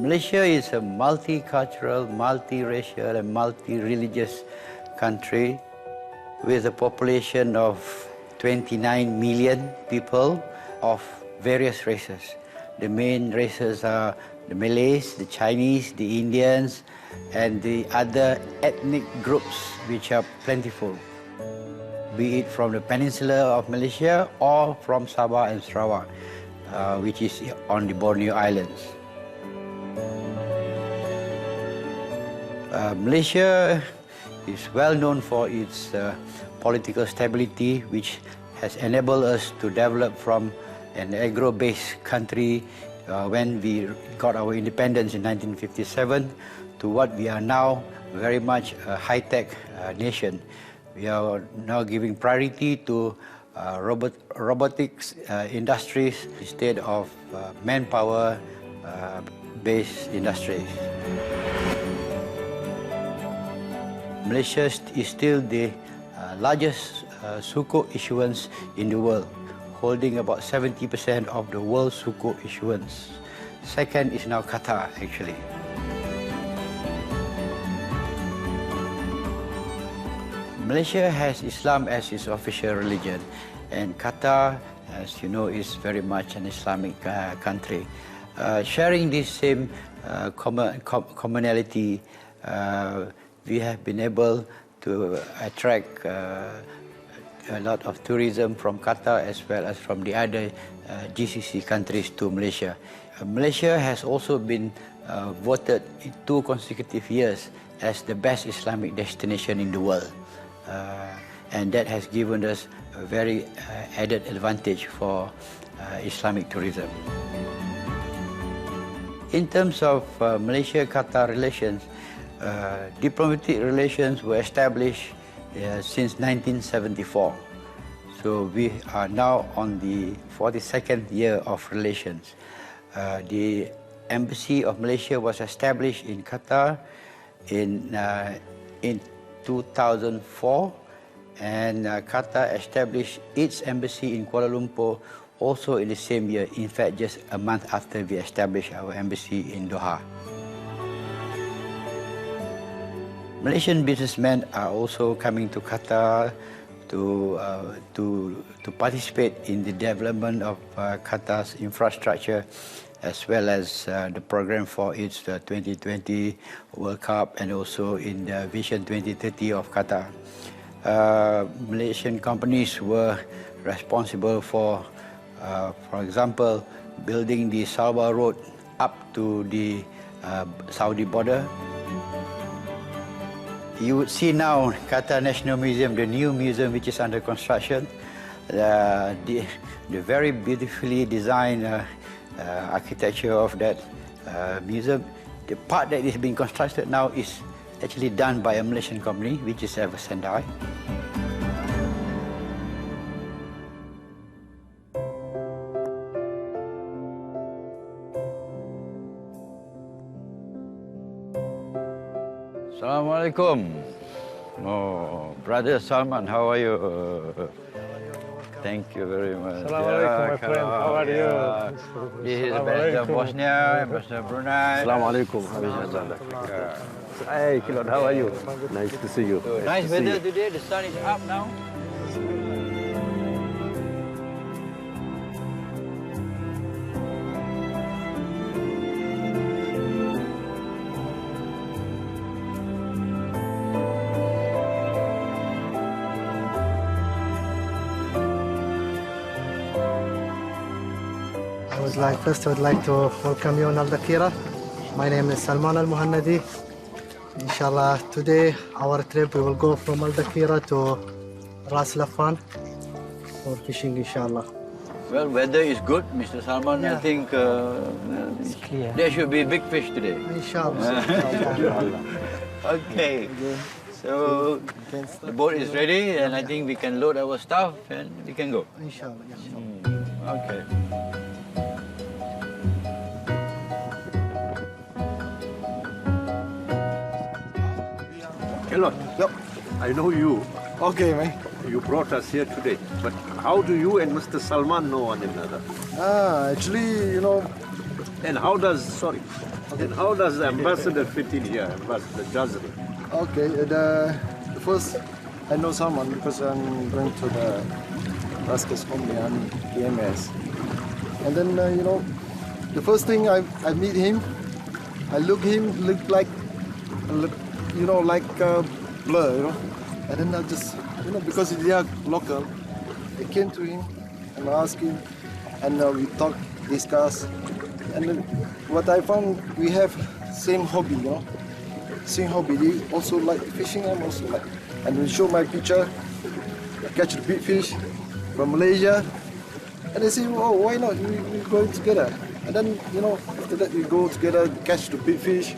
Malaysia is a multicultural, multiracial and multi-religious country with a population of 29 million people of various races. The main races are the Malays, the Chinese, the Indians, and the other ethnic groups which are plentiful, be it from the peninsula of Malaysia or from Sabah and Sarawak, which is on the Borneo Islands. Malaysia is well known for its political stability, which has enabled us to develop from an agro-based country when we got our independence in 1957 to what we are now, very much a high-tech nation. We are now giving priority to robotics industries instead of manpower-based industries. Malaysia is still the largest sukuk issuance in the world, holding about 70% of the world's sukuk issuance. Second is now Qatar, actually. Malaysia has Islam as its official religion, and Qatar, as you know, is very much an Islamic country. Sharing this same commonality, we have been able to attract a lot of tourism from Qatar as well as from the other GCC countries to Malaysia. Malaysia has also been voted in 2 consecutive years as the best Islamic destination in the world. And that has given us a very added advantage for Islamic tourism. In terms of Malaysia-Qatar relations, diplomatic relations were established since 1974. So we are now on the 42nd year of relations. The Embassy of Malaysia was established in Qatar in 2004, and Qatar established its embassy in Kuala Lumpur also in the same year, in fact just a month after we established our embassy in Doha. Malaysian businessmen are also coming to Qatar to participate in the development of Qatar's infrastructure, as well as the program for its 2020 World Cup and also in the Vision 2030 of Qatar. Malaysian companies were responsible for example, building the Sabah Road up to the Saudi border. You would see now Qatar National Museum, the new museum which is under construction, the very beautifully designed architecture of that museum. The part that is being constructed now is actually done by a Malaysian company, which is Sendai. Assalamualaikum. Oh, Brother Salman, how are you? Thank you very much. Assalamualaikum, my friend. How are you? This is Ambassador Bosnia, Ambassador Brunei. Assalamualaikum. Hey, Kilot, how are you? Nice to see you. Nice weather today. The sun is up now. First, I would like to welcome you on Al-Dakira. My name is Salman Al-Muhannadi. Inshallah, today our trip we will go from Al-Dakira to Ras Lafan for fishing, inshallah. Well, weather is good, Mr. Salman. Yeah. I think It's clear. there should be big fish today. Inshallah. Okay. So the boat is ready, and I think we can load our stuff and we can go. Inshallah. Okay. Hello. Yep. I know you. Okay, man. You brought us here today. But how do you and Mr. Salman know one another? Actually, And how does, And how does the ambassador fit in here, Ambassador Jazri? Okay, the first I know someone because I'm going to the Rascals Company, I'm EMS. And then, the first thing I meet him, I look like, like blur, And then I just, because they are local, I came to him and asked him, and we talk, discuss. And then what I found, we have same hobby, Same hobby. They also like fishing, I'm also like. And we show my picture, I catch the big fish from Malaysia. And they say, oh, why not? We go together. And then, after that we go together, catch the big fish.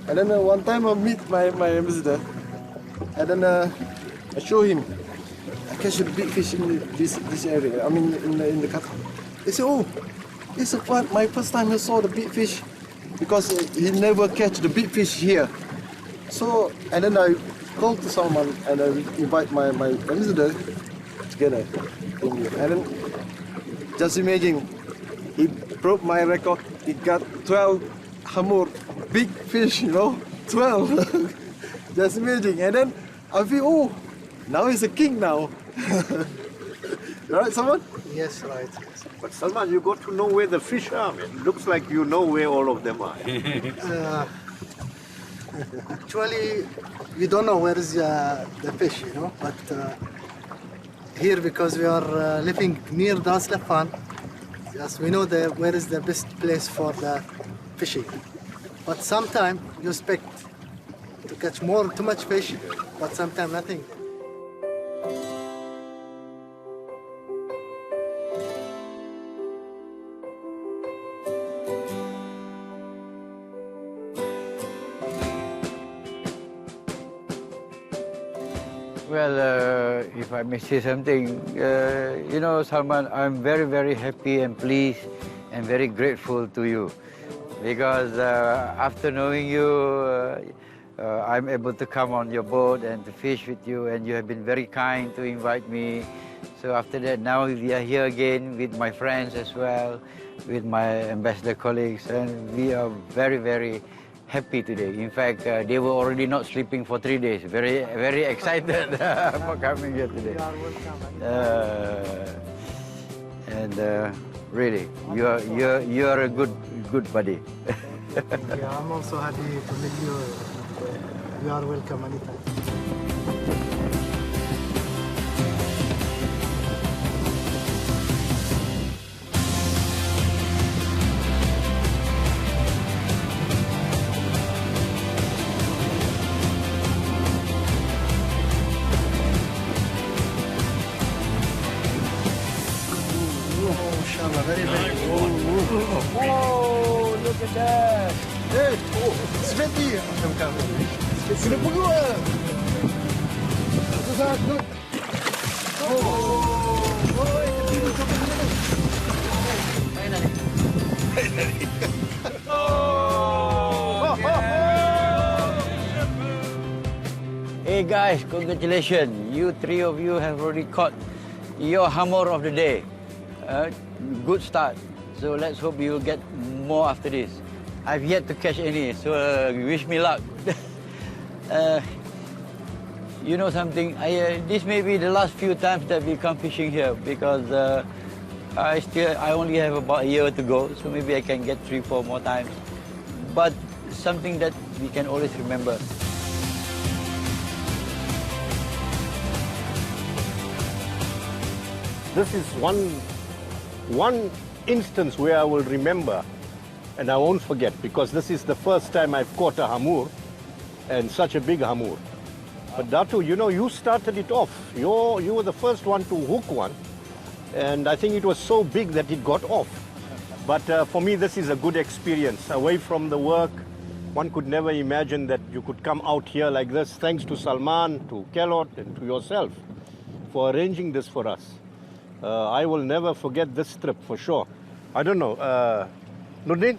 And then one time I meet my ambassador. And then I show him, I catch the big fish in this area, I mean in the Qatar. They say, oh, this is my first time I saw the big fish. Because he never catch the big fish here. So, and then I call to someone and I invite my ambassador together. And then, just imagine, he broke my record. He got 12 hamur, big fish, 12. Just imagine. And then I feel, oh, now he's a king now. Right, Salman? Yes, right. But Salman, you got to know where the fish are, man. It looks like you know where all of them are. Actually, we don't know where is the fish, but here, because we are living near Ras Laffan, yes, we know where is the best place for the fishing. But sometimes you expect to catch too much fish, but sometimes nothing. Well, if I may say something, Salman, I'm very, very happy and pleased and very grateful to you. Because after knowing you, I'm able to come on your boat and to fish with you, and you have been very kind to invite me. So after that, now we are here again with my friends as well, with my ambassador colleagues, and we are very, very happy today. In fact, they were already not sleeping for 3 days. Very, very excited for coming here today. Really, you are a good buddy. Yeah, I'm also happy to meet you. You are welcome anytime. Oh, look at that! Hey, Sveti! Sudah keluar! Itu sangat good. Hey guys, congratulations. You three of you have already caught your hammer of the day. Good start. So let's hope you'll get more after this. I've yet to catch any, so wish me luck. You know something, this may be the last few times that we come fishing here because I only have about a year to go, so maybe I can get 3-4 more times. But something that we can always remember. This is one instance where I will remember and I won't forget, because this is the first time I've caught a hamur, and such a big hamur. But Datu, you started it off. You were the first one to hook one, and I think it was so big that it got off. But for me, this is a good experience. Away from the work, one could never imagine that you could come out here like this. Thanks to Salman, to Kelot, and to yourself for arranging this for us. I will never forget this trip for sure. I don't know, Nurdin?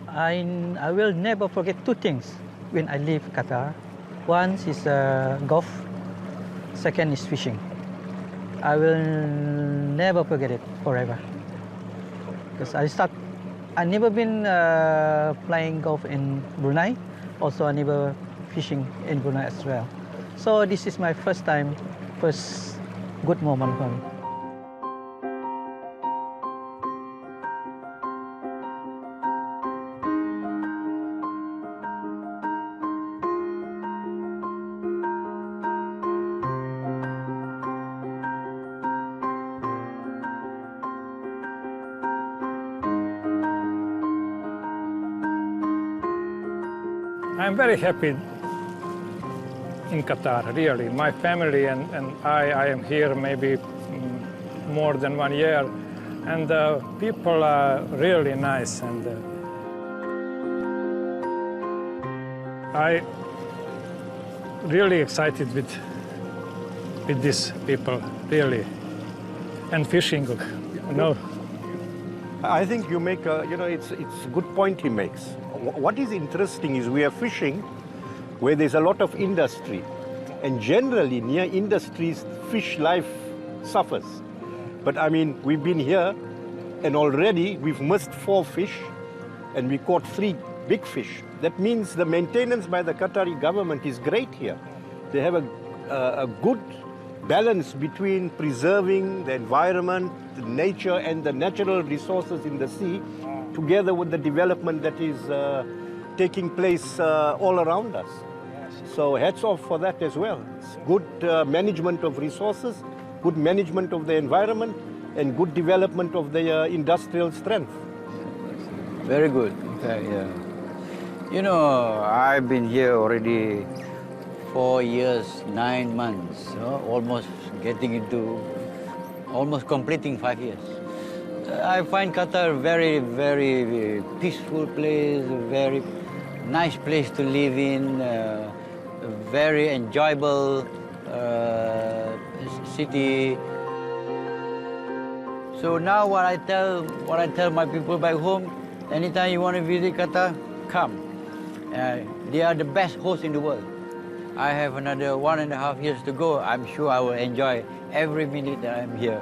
I will never forget two things when I leave Qatar. One is golf, second is fishing. I will never forget it forever. Because I start I never been playing golf in Brunei. Also, I never fishing in Brunei as well. So this is my first time, first good moment for me. I'm very happy in Qatar, really. My family and I am here maybe more than 1 year, and people are really nice, and I really excited with these people, really, and fishing, you know. I think you make a, it's a good point he makes. What is interesting is we are fishing where there's a lot of industry. And generally, near industries, fish life suffers. But I mean, we've been here and already we've missed 4 fish and we caught 3 big fish. That means the maintenance by the Qatari government is great here. They have a good balance between preserving the environment, the nature, and the natural resources in the sea, together with the development that is taking place all around us. So hats off for that as well. It's good management of resources, good management of the environment, and good development of the industrial strength. Very good. Yeah. You know, I've been here already 4 years, 9 months, almost completing 5 years. I find Qatar very, very peaceful place, a very nice place to live in, very enjoyable city. So now what I tell my people back home, anytime you want to visit Qatar, come. They are the best hosts in the world. I have another 1.5 years to go. I'm sure I will enjoy every minute that I'm here.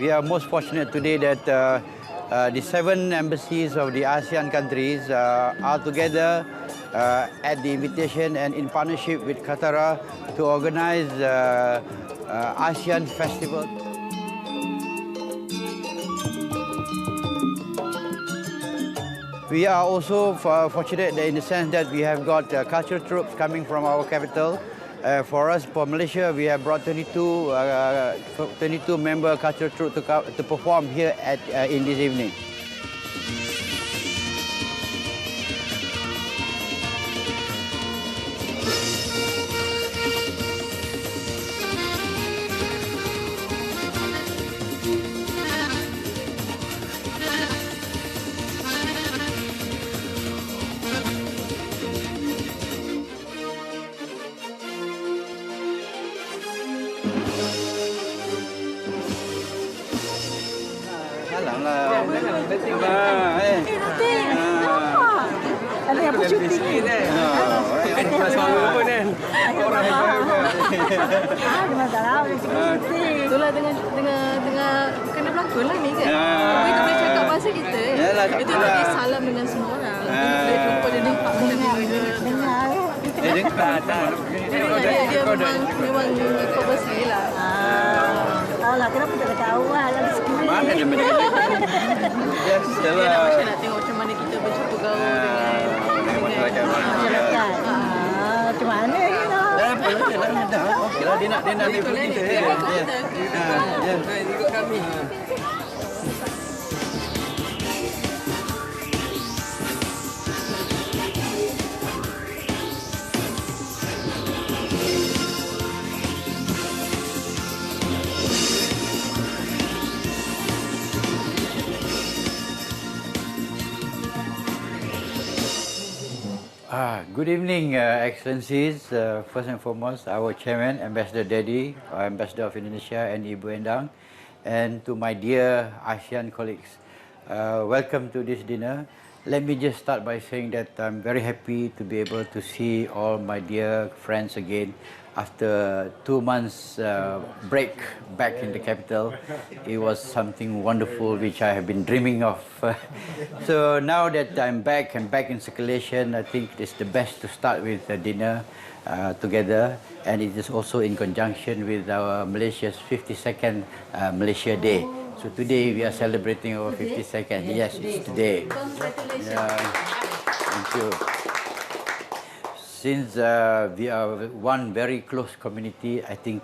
We are most fortunate today that the 7 embassies of the ASEAN countries are together at the invitation and in partnership with Qatar to organize ASEAN Festival. We are also fortunate in the sense that we have got cultural troops coming from our capital. For us, for Malaysia, we have brought 22-member cultural troupe to perform here in this evening. Ada yang bercuti ni. Masalah bercuti. Itulah dengan kena berlakon lah ni kan. Kita boleh cakap bahasa kita. Itu tadi salam dengan semua orang. memang ikut bersih lah. Oh lah, kenapa tak ada awal lah sikit. Mana dia macam Macam nak tengok macam mana kita bercampur gaul dengan masyarakat. Macam mana ni lah. Okey lah, dia nak ikut kita. Ikut kami. Good evening, Excellencies. First and foremost, our Chairman, Ambassador Dedi, Ambassador of Indonesia and Ibu Endang, and to my dear ASEAN colleagues. Welcome to this dinner. Let me just start by saying that I'm very happy to be able to see all my dear friends again after 2 months break back in the capital. It was something wonderful which I have been dreaming of. So now that I'm back and back in circulation, I think it's the best to start with a dinner together, and it is also in conjunction with our Malaysia's 52nd Malaysia Day. So today we are celebrating our 52nd. Yes, it's today. Thank you. Since we are one very close community, I think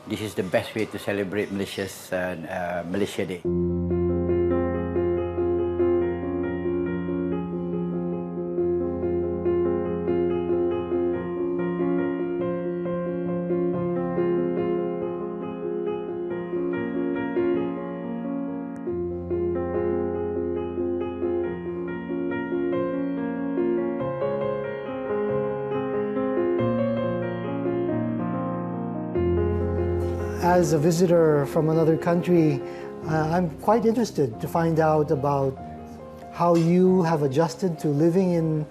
this is the best way to celebrate Malaysia's Malaysia Day. As a visitor from another country, I'm quite interested to find out about how you have adjusted to living in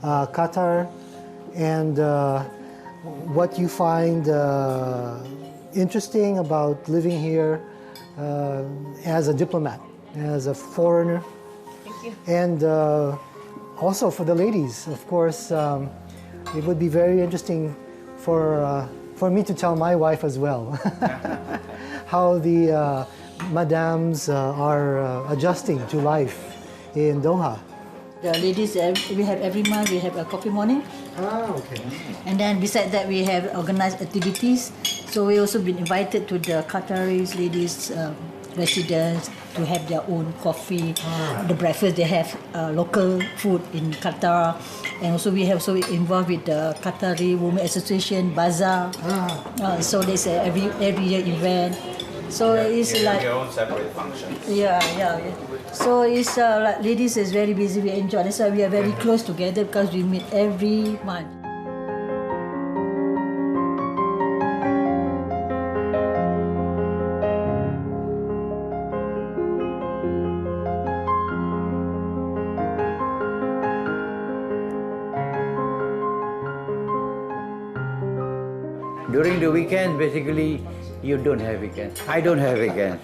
Qatar and what you find interesting about living here as a diplomat, as a foreigner. Thank you. And also for the ladies, of course, it would be very interesting for me to tell my wife as well how the madams are adjusting to life in Doha. The ladies, we have every month, we have a coffee morning. Okay. And then beside that, we have organized activities. So we also been invited to the Qataris ladies residents to have their own coffee. The breakfast, they have local food in Qatar. And also we have also involved with the Qatari Women Association, Bazaar. So there's every year event. So it's like your own separate functions. Yeah. So it's like ladies is very busy. We enjoy. That's why we are very close together because we meet every month. During the weekends, basically, you don't have weekends. I don't have weekends.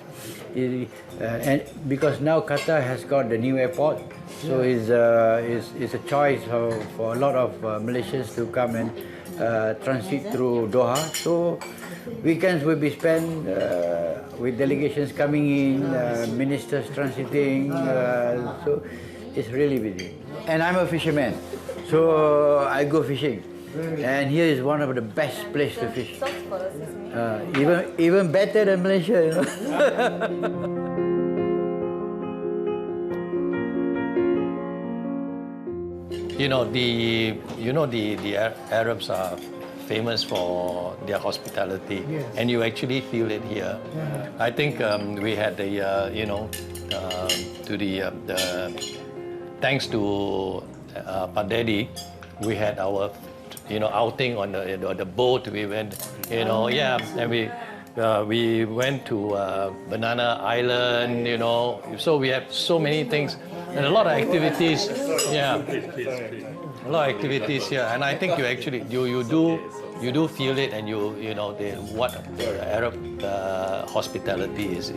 And because now Qatar has got the new airport, so it's a choice for a lot of Malaysians to come and transit through Doha. So weekends will be spent with delegations coming in, ministers transiting. So it's really busy. And I'm a fisherman, so I go fishing. And here is one of the best places to fish. Even better than Malaysia, you know. The Arabs are famous for their hospitality, and you actually feel it here. I think we had thanks to Pak Dedi, we had our outing on the boat. We went, and we went to Banana Island, So we have so many things and a lot of activities. Yeah, a lot of activities here, and I think you do feel it, and what the Arab hospitality is.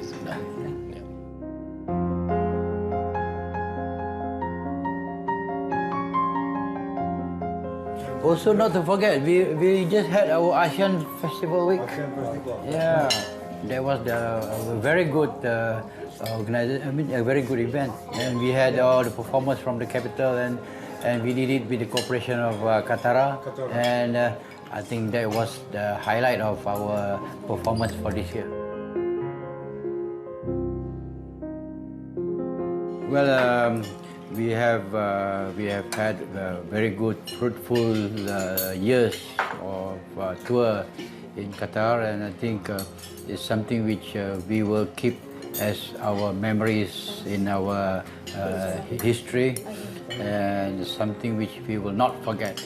Also, not to forget, we just had our ASEAN Festival Week. Yeah, that was a very good a very good event. And we had all the performers from the capital, and we did it with the cooperation of Qatar. And I think that was the highlight of our performance for this year. Well, we have had very good, fruitful years of tour in Qatar, and I think it's something which we will keep as our memories in our history, and something which we will not forget.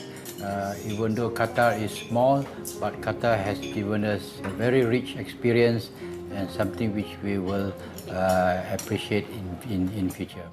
Even though Qatar is small, but Qatar has given us a very rich experience and something which we will appreciate in future.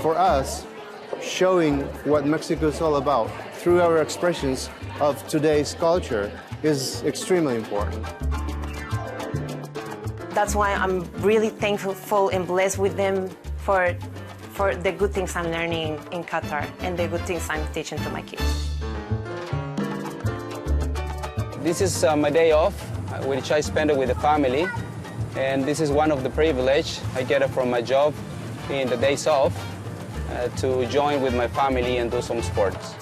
For us, showing what Mexico is all about through our expressions of today's culture is extremely important. That's why I'm really thankful and blessed with them for the good things I'm learning in Qatar and the good things I'm teaching to my kids. This is my day off, which I spend it with the family, and this is one of the privileges I get from my job in the days off to join with my family and do some sports.